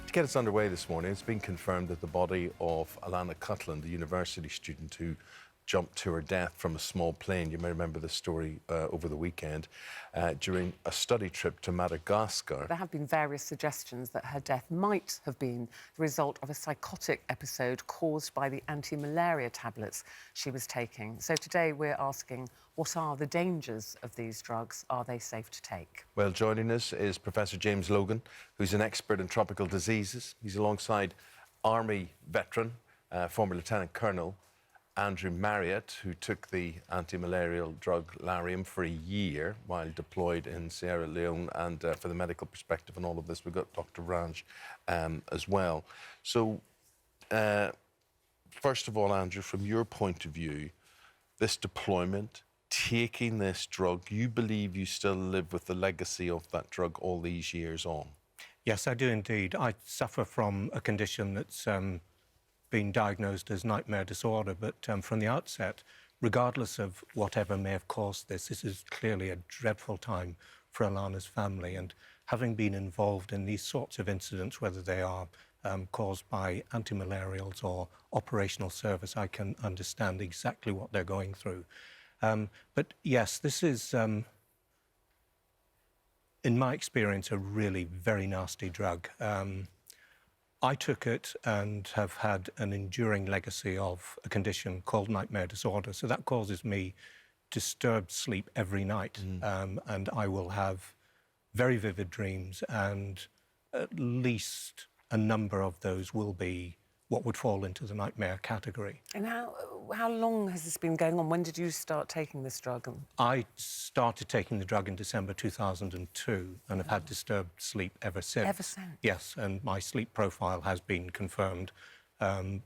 To get us underway this morning, it's been confirmed that the body of Alana Cutland, the university student who jumped to her death from a small plane, you may remember the story over the weekend, during a study trip to Madagascar. There have been various suggestions that her death might have been the result of a psychotic episode caused by the anti-malaria tablets she was taking. So today we're asking, what are the dangers of these drugs? Are they safe to take? Well, joining us is Professor James Logan, who's an expert in tropical diseases. He's alongside Army veteran, former Lieutenant Colonel Andrew Marriott, who took the anti-malarial drug Lariam for a year while deployed in Sierra Leone. And for the medical perspective on all of this, we've got Dr. Ranj as well. So, first of all, Andrew, from your point of view, this deployment, taking this drug, you believe you still live with the legacy of that drug all these years on? Yes, I do indeed. I suffer from a condition that's been diagnosed as nightmare disorder, but from the outset, regardless of whatever may have caused this is clearly a dreadful time for Alana's family. And having been involved in these sorts of incidents, whether they are caused by anti-malarials or operational service, I can understand exactly what they're going through. But yes, this is, in my experience, a really very nasty drug. I took it and have had an enduring legacy of a condition called nightmare disorder. So that causes me disturbed sleep every night. And I will have very vivid dreams, and at least a number of those will be what would fall into the nightmare category. And how long has this been going on? When did you start taking this drug? I started taking the drug in December 2002 and have had disturbed sleep ever since. Ever since? Yes, and my sleep profile has been confirmed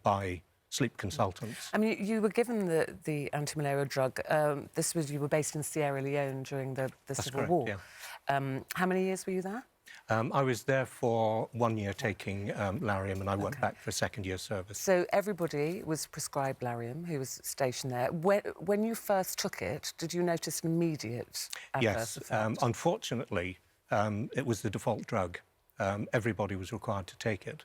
by sleep consultants. I mean, you were given the anti-malaria drug. You were based in Sierra Leone during the Civil War. Yeah. How many years were you there? I was there for 1 year taking Lariam, and I went back for a second-year service. So everybody was prescribed Lariam who was stationed there. When you first took it, did you notice an immediate adverse effect? Unfortunately, it was the default drug. Everybody was required to take it.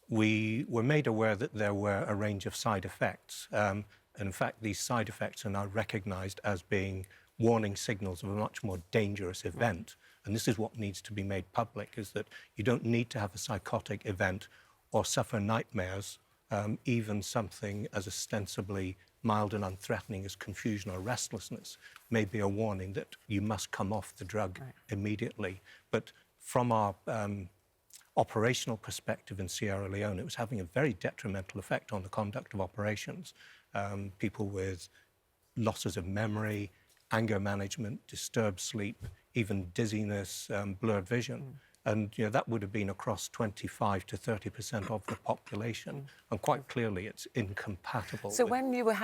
We were made aware that there were a range of side effects. And in fact, these side effects are now recognised as being warning signals of a much more dangerous event. And this is what needs to be made public, is that you don't need to have a psychotic event or suffer nightmares. Even something as ostensibly mild and unthreatening as confusion or restlessness may be a warning that you must come off the drug immediately. But from our operational perspective in Sierra Leone, it was having a very detrimental effect on the conduct of operations. People with losses of memory, anger management, disturbed sleep, even dizziness, blurred vision. And that would have been across 25 to 30% of the population. And quite clearly, it's incompatible. So when you were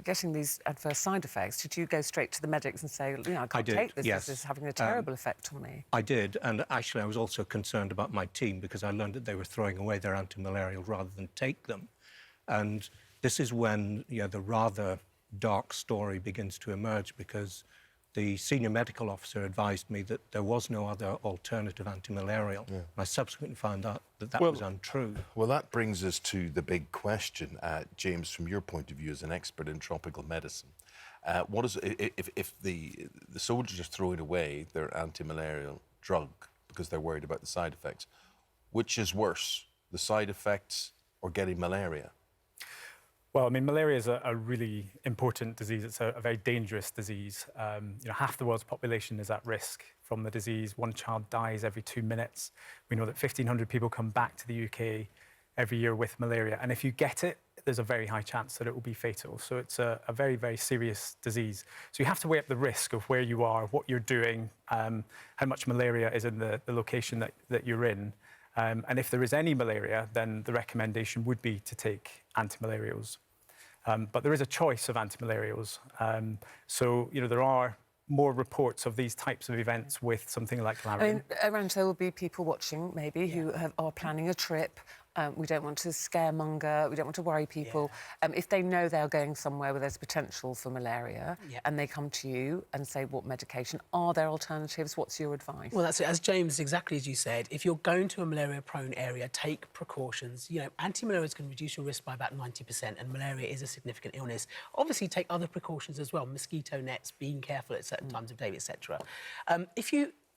getting these adverse side effects, did you go straight to the medics and say, I can't take this, yes. This is having a terrible effect on me? I did, and actually I was also concerned about my team because I learned that they were throwing away their anti-malarial rather than take them. And this is when the rather dark story begins to emerge, because the senior medical officer advised me that there was no other alternative anti-malarial. And I subsequently found out that was untrue. Well, that brings us to the big question, James, from your point of view as an expert in tropical medicine. If the soldiers are throwing away their anti-malarial drug because they're worried about the side effects, which is worse, the side effects or getting malaria? Well, I mean, malaria is a really important disease. It's a very dangerous disease. Half the world's population is at risk from the disease. One child dies every 2 minutes. We know that 1,500 people come back to the UK every year with malaria. And if you get it, there's a very high chance that it will be fatal. So it's a very, very serious disease. So you have to weigh up the risk of where you are, what you're doing, how much malaria is in the location that you're in. And if there is any malaria, then the recommendation would be to take anti-malarials. But there is a choice of anti-malarials. So, there are more reports of these types of events with something like Lariam. I mean, there will be people watching, maybe, who are planning a trip. We don't want to scaremonger. We don't want to worry people. If they know they're going somewhere where there's potential for malaria and they come to you and say, what medication? Are there alternatives? What's your advice? Well, that's it. As James, exactly as you said, if you're going to a malaria-prone area, take precautions. You know, anti-malaria can reduce your risk by about 90%, and malaria is a significant illness. Obviously, take other precautions as well, mosquito nets, being careful at certain times of day, etc.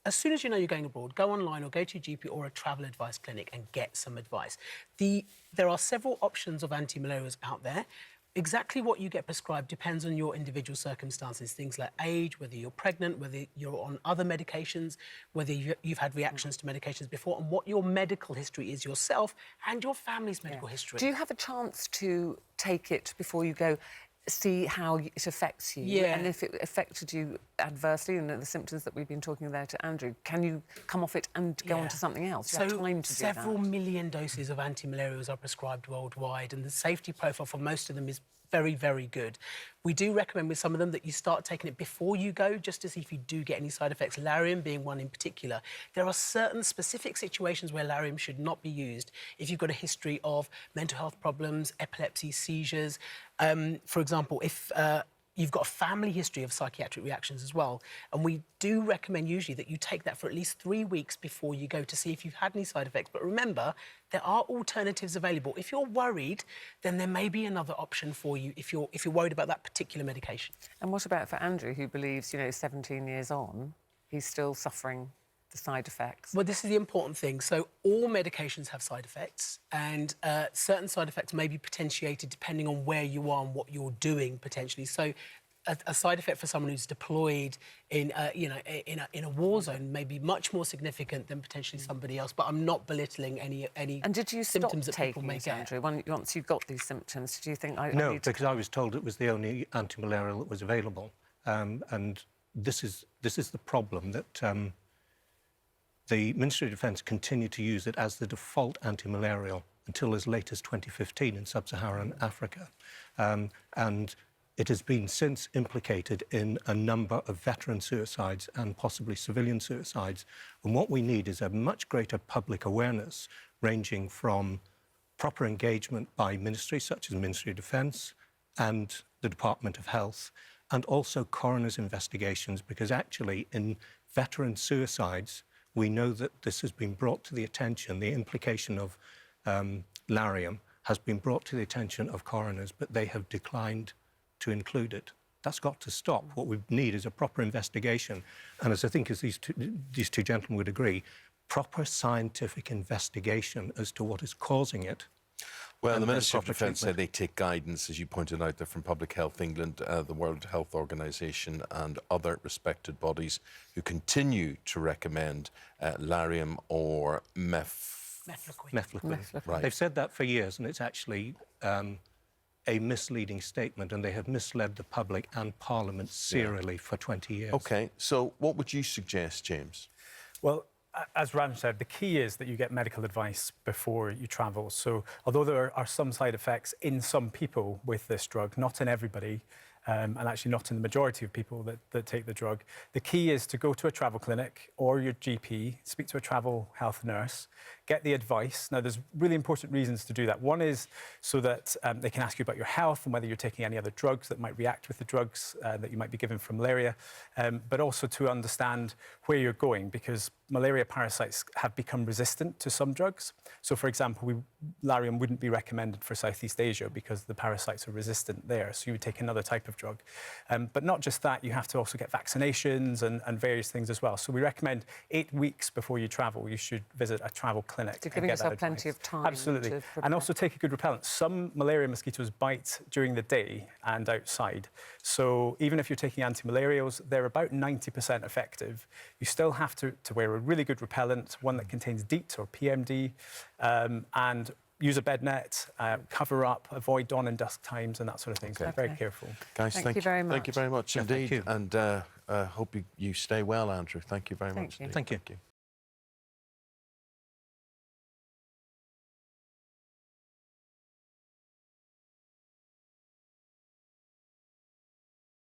As soon as you know you're going abroad, go online or go to your GP or a travel advice clinic and get some advice. There are several options of anti-malarials out there. Exactly what you get prescribed depends on your individual circumstances, things like age, whether you're pregnant, whether you're on other medications, whether you've had reactions to medications before, and what your medical history is yourself and your family's medical history. Do you have a chance to take it before you go, see how it affects you? Yeah. And if it affected you adversely, and the symptoms that we've been talking there to Andrew, can you come off it and go on to something else? You have time to do that. Several million doses of anti-malarials are prescribed worldwide, and the safety profile for most of them is very, very good. We do recommend with some of them that you start taking it before you go, just to see if you do get any side effects, Lariam being one in particular. There are certain specific situations where Lariam should not be used. If you've got a history of mental health problems, epilepsy, seizures, for example, if you've got a family history of psychiatric reactions as well, and we do recommend usually that you take that for at least 3 weeks before you go to see if you've had any side effects. But remember, there are alternatives available. If you're worried, then there may be another option for you if you're worried about that particular medication. And what about for Andrew, who believes, 17 years on, he's still suffering the side effects? Well, this is the important thing. So all medications have side effects, and certain side effects may be potentiated depending on where you are and what you're doing potentially. So a side effect for someone who's deployed in a war zone may be much more significant than potentially somebody else. But I'm not belittling any And did you symptoms stop that people taking may it, get. Andrew, once you got these symptoms? Did you think, No, because I was told it was the only anti-malarial that was available. And this is the problem, that the Ministry of Defence continued to use it as the default anti-malarial until as late as 2015 in sub-Saharan Africa. And it has been since implicated in a number of veteran suicides and possibly civilian suicides. And what we need is a much greater public awareness, ranging from proper engagement by ministries such as the Ministry of Defence and the Department of Health, and also coroner's investigations, because actually in veteran suicides, we know that this has been brought to the attention, the implication of Lariam has been brought to the attention of coroners, but they have declined to include it. That's got to stop. What we need is a proper investigation. And as I think as these two gentlemen would agree, proper scientific investigation as to what is causing it. Well, the Ministry of Defence said they take guidance, as you pointed out, there from Public Health England, the World Health Organisation and other respected bodies who continue to recommend Lariam or mefloquine. Right. They've said that for years, and it's actually a misleading statement, and they have misled the public and Parliament serially for 20 years. OK, so what would you suggest, James? Well, as Ram said, the key is that you get medical advice before you travel. So although there are some side effects in some people with this drug, not in everybody, and actually not in the majority of people that take the drug, the key is to go to a travel clinic or your GP, speak to a travel health nurse, get the advice. Now, there's really important reasons to do that. One is so that they can ask you about your health and whether you're taking any other drugs that might react with the drugs that you might be given from malaria, but also to understand where you're going, because malaria parasites have become resistant to some drugs. So, for example, Lariam wouldn't be recommended for Southeast Asia because the parasites are resistant there, so you would take another type of drug. But not just that, you have to also get vaccinations and various things as well. So we recommend 8 weeks before you travel, you should visit a travel clinic. To give yourself plenty of time. Absolutely. And also take a good repellent. Some malaria mosquitoes bite during the day and outside. So even if you're taking anti-malarials, they're about 90% effective. You still have to wear a really good repellent, one that contains DEET or PMD, and use a bed net, cover up, avoid dawn and dusk times and that sort of thing. So be very careful. Guys, thank you very much. Thank you very much indeed. And hope you stay well, Andrew. Thank you very much. You. Thank you.